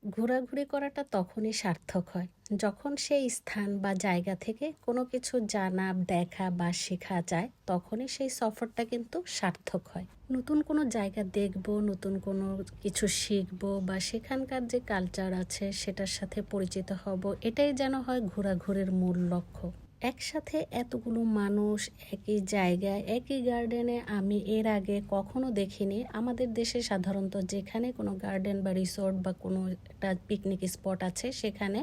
ঘোরাঘুরি করাটা তখনই সার্থক হয় যখন সেই স্থান বা জায়গা থেকে কোনো কিছু জানা, দেখা বা শেখা যায়, তখনই সেই সফরটা কিন্তু সার্থক হয়। নতুন কোনো জায়গা দেখব, নতুন কোনো কিছু শিখবো বা সেখানকার যে কালচার আছে সেটার সাথে পরিচিত হব, এটাই যেন হয় ঘোরাঘুরির মূল লক্ষ্য। একসাথে এতগুলো মানুষ একই জায়গায় একই গার্ডেনে আমি এর আগে কখনো দেখিনি। আমাদের দেশে সাধারণত যেখানে কোনো গার্ডেন বা রিসোর্ট বা কোনো একটা পিকনিক স্পট আছে, সেখানে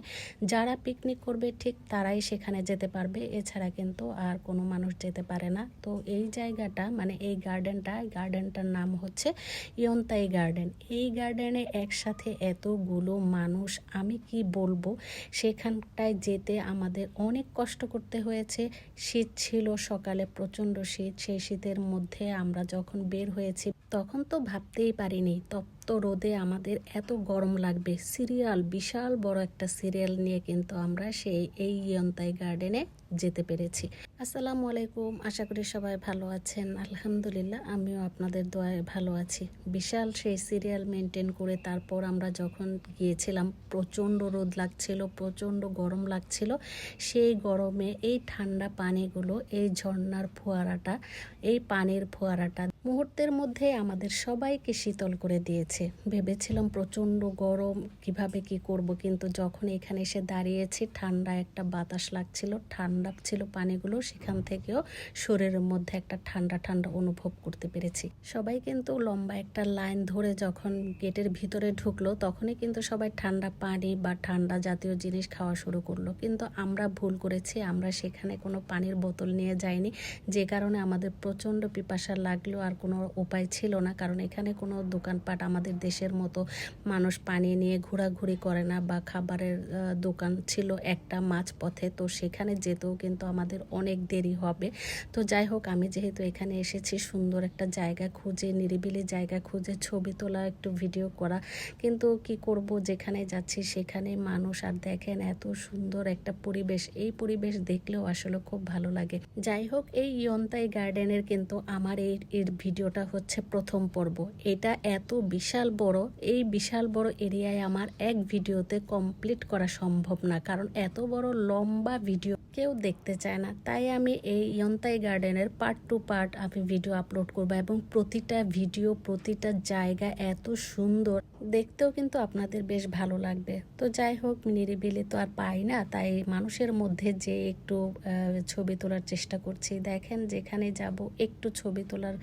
যারা পিকনিক করবে ঠিক তারাই সেখানে যেতে পারবে, এছাড়া কিন্তু আর কোনো মানুষ যেতে পারে না। তো এই জায়গাটা মানে এই গার্ডেনটার নাম হচ্ছে ইয়ন্তাই গার্ডেন। এই গার্ডেনে একসাথে এতগুলো মানুষ, আমি কি বলবো, সেখানটায় যেতে আমাদের অনেক কষ্ট করতে হয়েছে। শীত ছিল, সকালে প্রচণ্ড শীত। সেই শীতের মধ্যে আমরা যখন বের হয়েছি তখন তো ভাবতেই পারিনি তপ্ত রোদে আমাদের এত গরম লাগবে। বিশাল বড় একটা সিরিয়াল নিয়ে কিন্তু আমরা এই ইয়ন্তাই গার্ডেনে যেতে পেরেছি। আসসালামু আলাইকুম, আশা করি সবাই ভালো আছেন। আলহামদুলিল্লাহ, আমিও আপনাদের দোয়ায় ভালো আছি। বিশাল সেই সিরিয়াল মেনটেন করে তারপর আমরা যখন গিয়েছিলাম, প্রচণ্ড রোদ লাগছিল, প্রচণ্ড গরম লাগছিল। সেই গরমে এই ঠান্ডা পানিগুলো, এই ঝর্ণার ফোয়ারাটা, এই পানির ফোয়ারাটা মুহূর্তের মধ্যে আমাদের সবাইকে শীতল করে দিয়েছে। ভেবেছিলাম প্রচণ্ড গরম, কিভাবে কি করব, কিন্তু যখন এখানে এসে দাঁড়িয়েছি, ঠান্ডা একটা বাতাস লাগছিল, ঠান্ডা ছিল পানিগুলো, সেখান থেকেও শরীরের মধ্যে একটা ঠান্ডা ঠান্ডা অনুভব করতে পেরেছি। সবাই কিন্তু লম্বা একটা লাইন ধরে যখন গেটের ভিতরে ঢুকলো, তখনই কিন্তু সবাই ঠান্ডা পানি বা ঠান্ডা জাতীয় জিনিস খাওয়া শুরু করলো। কিন্তু আমরা ভুল করেছি, আমরা সেখানে কোনো পানির বোতল নিয়ে যাইনি, যে কারণে আমাদের প্রচণ্ড পিপাসা লাগলো। আর কোনো উপায় ছিল না, কারণ এখানে কোনো দোকানপাট আমাদের দেশের মতো মানুষ পানি নিয়ে ঘোরাঘুরি করে না, বা খাবারের দোকান ছিল একটা মাঝপথে, তো সেখানে যেতেও কিন্তু আমাদের অনেক দেরি হবে। তো যাই হোক, আমি যেহেতু এখানে এসেছি সুন্দর একটা জায়গা খুঁজে, নিরিবিলি জায়গা খুঁজে ছবি তোলা, একটু ভিডিও করা, কিন্তু কি করব, যেখানে যাচ্ছি সেখানে মানুষ। আর দেখেন এত সুন্দর একটা পরিবেশ, এই পরিবেশ দেখলেও আসলে খুব ভালো লাগে। যাই হোক, এই ইয়ন্তাই গার্ডেনের কিন্তু আমার এর ভিডিওটা হচ্ছে প্রথম পর্ব। এটা এত বিশাল বড়, এই বিশাল বড় এরিয়ায় আমার এক ভিডিওতে কমপ্লিট করা সম্ভব না, কারণ এত বড় লম্বা ভিডিও কেউ দেখতে চায় না। তাই আমি এই ইয়ন্তাই গার্ডেনের পার্ট টু পার্ট আমি ভিডিও আপলোড করব, এবং প্রতিটা ভিডিও, প্রতিটা জায়গা এত সুন্দর, দেখতেও কিন্তু আপনাদের বেশ ভালো লাগবে। তো যাই হোক, নিরিবিলি তো আর পাই না, তাই মানুষের মধ্যে যে একটু ছবি তোলার চেষ্টা করছি। দেখেন, যেখানে যাব একটু ছবি তোলার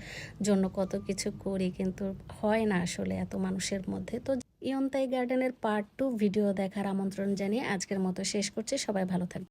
জন্য কত কিছু করি, কিন্তু হয় না আসলে এত মানুষের মধ্যে। তো ইয়ন্তাই গার্ডেনের পার্ট 2 ভিডিও দেখার আমন্ত্রণ জানিয়ে আজকের মতো শেষ করছি। সবাই ভালো থাকবে।